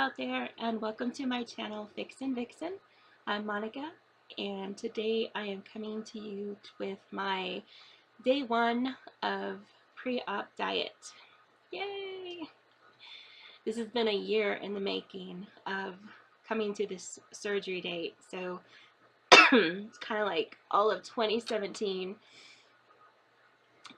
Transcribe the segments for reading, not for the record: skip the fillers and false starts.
out there, and welcome to my channel Fixin' Vixen. I'm Monica, and today I am coming to you with my day one of pre-op diet. Yay! This has been a year in the making of coming to this surgery date, so it's kind of like all of 2017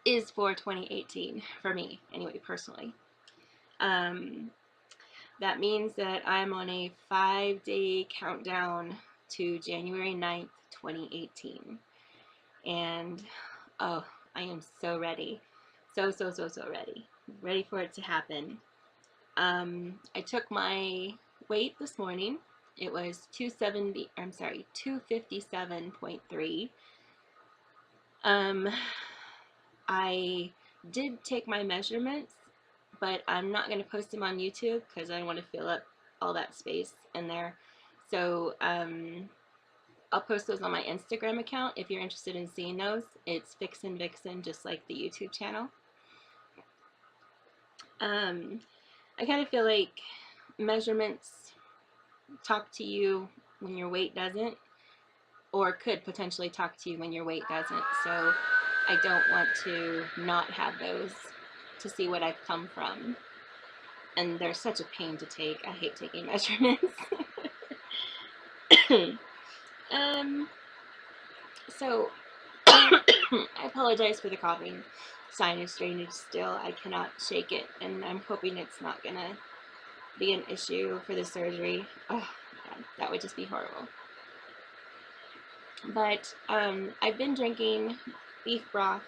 is for 2018 for me, anyway, personally. That means that I'm on a 5-day countdown to January 9th, 2018. And, oh, I am so ready. So ready. Ready for it to happen. I took my weight this morning. It was 257.3. I did take my measurements, but I'm not going to post them on YouTube because I don't want to fill up all that space in there. So I'll post those on my Instagram account if you're interested in seeing those. It's Fixin' Vixen, just like the YouTube channel. I kind of feel like measurements talk to you when your weight doesn't, or could potentially talk to you when your weight doesn't. So I don't want to not have those to see what I've come from. And they're such a pain to take. I hate taking measurements. So I apologize for the coughing. Sinus drainage still. I cannot shake it, and I'm hoping it's not gonna be an issue for the surgery. Oh God, that would just be horrible. But I've been drinking beef broth,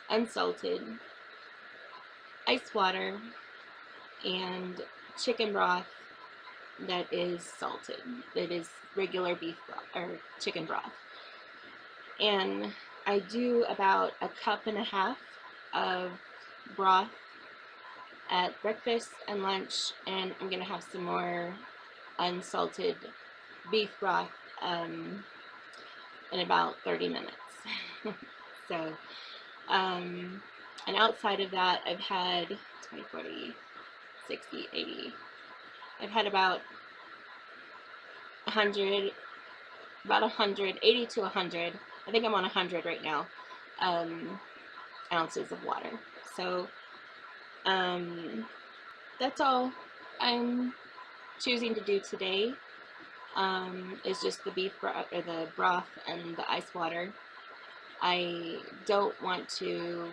unsalted, ice water, and chicken broth that is salted. That is regular beef broth or chicken broth. And I do about 1.5 cups of broth at breakfast and lunch, and I'm gonna have some more unsalted beef broth in about 30 minutes. So, and outside of that, I've had 20, 40, 60, 80. I've had about 100, 80 to 100. I think I'm on 100 right now, ounces of water. So, that's all I'm choosing to do today. Is just the beef broth, or the broth and the ice water. I don't want to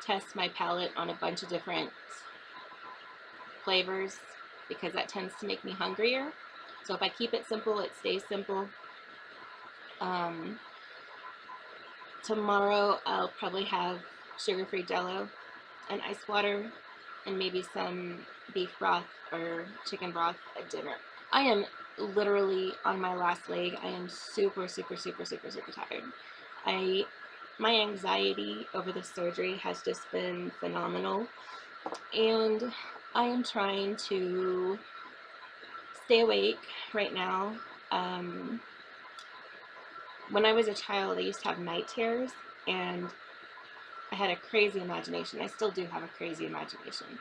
test my palate on a bunch of different flavors because that tends to make me hungrier. So if I keep it simple, it stays simple. Tomorrow I'll probably have sugar-free Jell-O and ice water and maybe some beef broth or chicken broth at dinner. I am literally on my last leg. I am super tired. My anxiety over the surgery has just been phenomenal, and I am trying to stay awake right now. When I was a child, I used to have night terrors, and I had a crazy imagination. I still do have a crazy imagination.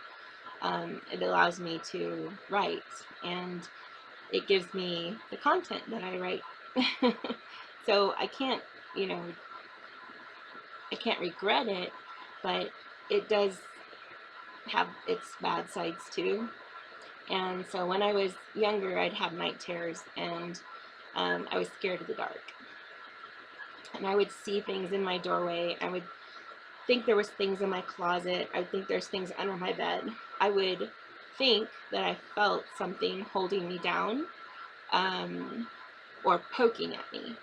It allows me to write, and it gives me the content that I write. So I can't, I can't regret it, but it does have its bad sides too. And so when I was younger, I'd have night terrors, and I was scared of the dark. And I would see things in my doorway. I would think there was things in my closet. I would think there's things under my bed. I would think that I felt something holding me down, or poking at me.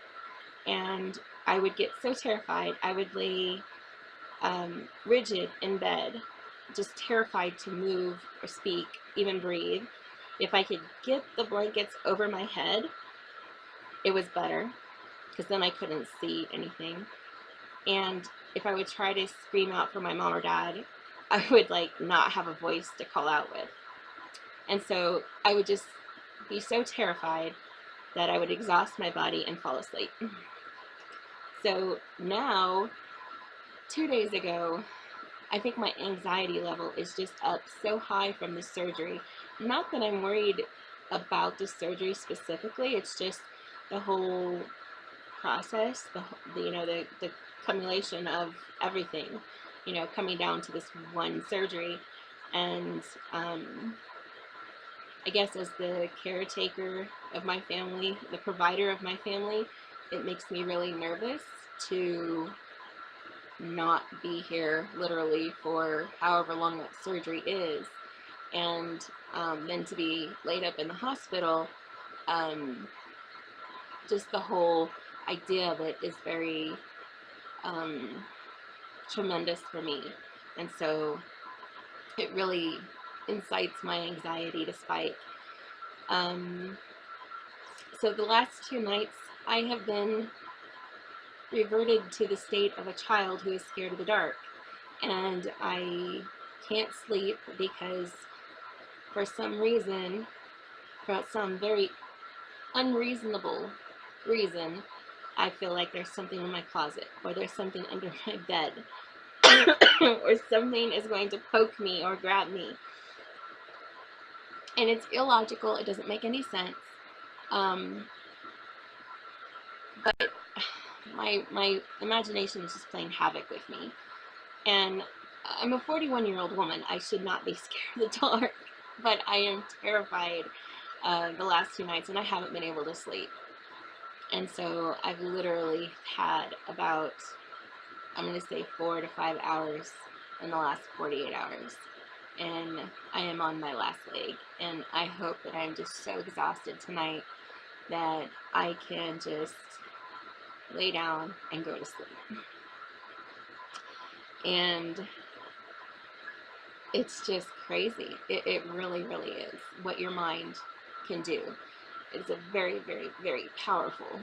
And I would get so terrified, I would lay rigid in bed, just terrified to move or speak, even breathe. If I could get the blankets over my head, it was better, because then I couldn't see anything. And if I would try to scream out for my mom or dad, I would not have a voice to call out with. And so I would just be so terrified that I would exhaust my body and fall asleep. So now, 2 days ago, I think my anxiety level is just up so high from the surgery. Not that I'm worried about the surgery specifically, it's just the whole process, the accumulation of everything, coming down to this one surgery. And I guess as the caretaker of my family, the provider of my family, it makes me really nervous to not be here literally for however long that surgery is, and then to be laid up in the hospital. Just the whole idea of it is very tremendous for me, and so it really incites my anxiety to spike. So the last 2 nights I have been reverted to the state of a child who is scared of the dark, and I can't sleep because for some reason, for some very unreasonable reason, I feel like there's something in my closet, or there's something under my bed, or something is going to poke me or grab me. And it's illogical, it doesn't make any sense. But my imagination is just playing havoc with me. And I'm a 41-year-old woman. I should not be scared of the dark, but I am terrified the last 2 nights, and I haven't been able to sleep. And so I've literally had about, I'm going to say 4 to 5 hours in the last 48 hours. And I am on my last leg. And I hope that I'm just so exhausted tonight that I can just lay down and go to sleep. And it's just crazy. It really, really is what your mind can do. It's a very, very, very powerful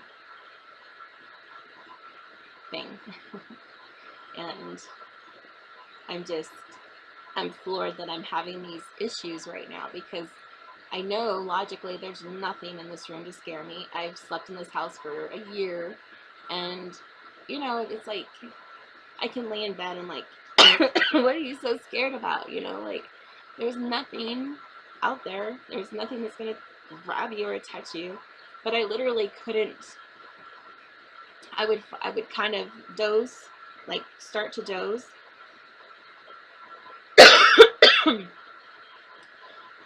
thing. And I'm floored that I'm having these issues right now, because I know logically there's nothing in this room to scare me. I've slept in this house for a year, and it's like I can lay in bed and like, what are you so scared about? Like, there's nothing out there. There's nothing that's gonna grab you or touch you. But I literally couldn't. I would kind of doze, like start to doze,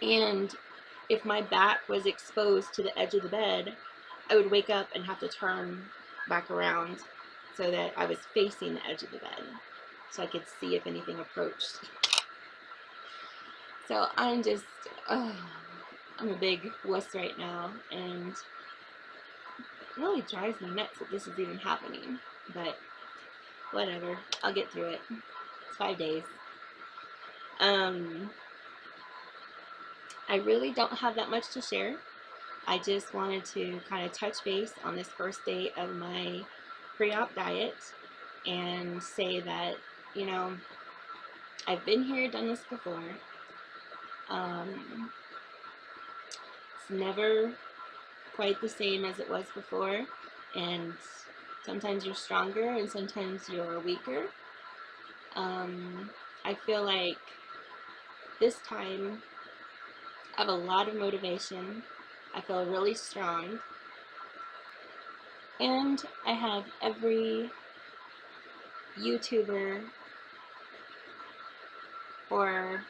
and if my back was exposed to the edge of the bed, I would wake up and have to turn back around so that I was facing the edge of the bed, so I could see if anything approached. So I'm just, I'm a big wuss right now, and it really drives me nuts that this is even happening, but whatever, I'll get through it. It's 5 days. I really don't have that much to share. I just wanted to kind of touch base on this first day of my pre-op diet and say that, I've been here, done this before. It's never quite the same as it was before, and sometimes you're stronger and sometimes you're weaker. I feel like this time I have a lot of motivation. I feel really strong, and I have every YouTuber or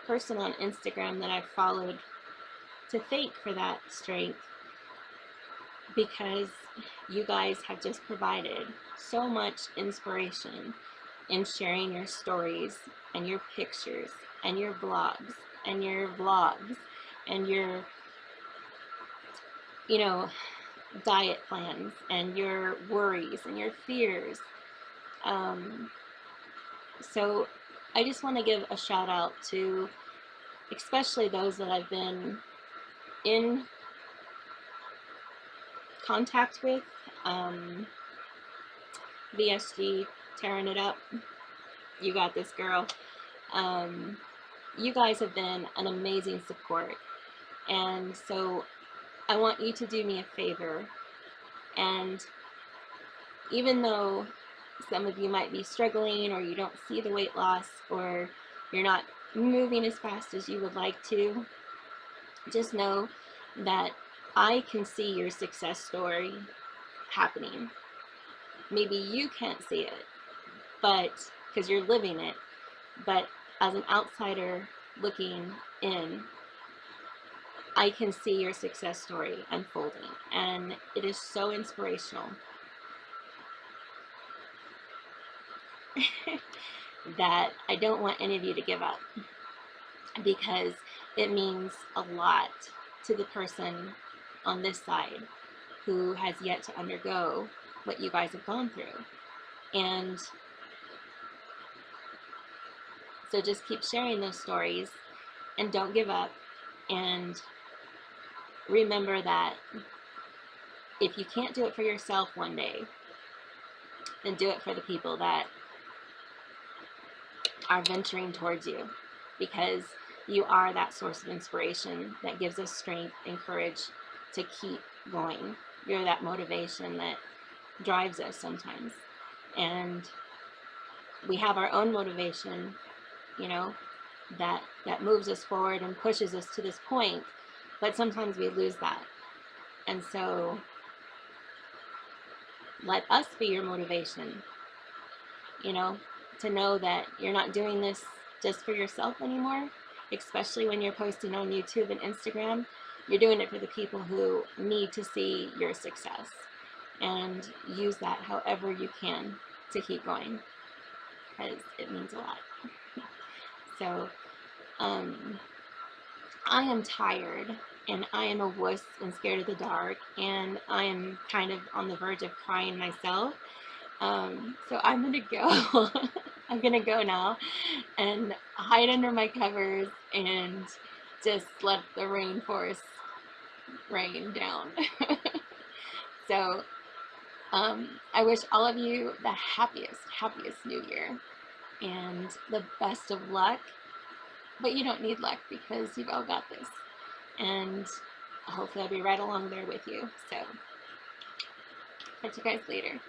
person on Instagram that I've followed to thank for that strength, because you guys have just provided so much inspiration in sharing your stories and your pictures and your blogs and your vlogs and your diet plans and your worries and your fears. So I just want to give a shout out to especially those that I've been in contact with. VSG, tearing it up. You got this, girl. You guys have been an amazing support, and so I want you to do me a favor, and even though some of you might be struggling, or you don't see the weight loss, or you're not moving as fast as you would like to. Just know that I can see your success story happening. Maybe you can't see it, but because you're living it, but as an outsider looking in, I can see your success story unfolding, and it is so inspirational that I don't want any of you to give up, because it means a lot to the person on this side who has yet to undergo what you guys have gone through. And so just keep sharing those stories and don't give up. And remember that if you can't do it for yourself one day, then do it for the people that are venturing towards you, because you are that source of inspiration that gives us strength and courage to keep going. You're that motivation that drives us sometimes. And we have our own motivation, you know, that moves us forward and pushes us to this point, but sometimes we lose that. And so let us be your motivation, you know, to know that you're not doing this just for yourself anymore, especially when you're posting on YouTube and Instagram. You're doing it for the people who need to see your success, and use that however you can to keep going, because it means a lot. So I am tired, and I am a wuss and scared of the dark, and I am kind of on the verge of crying myself. So I'm gonna go. I'm gonna go now and hide under my covers and just let the rainforest rain down. So I wish all of you the happiest new year and the best of luck. But you don't need luck, because you've all got this. And hopefully I'll be right along there with you. So catch you guys later.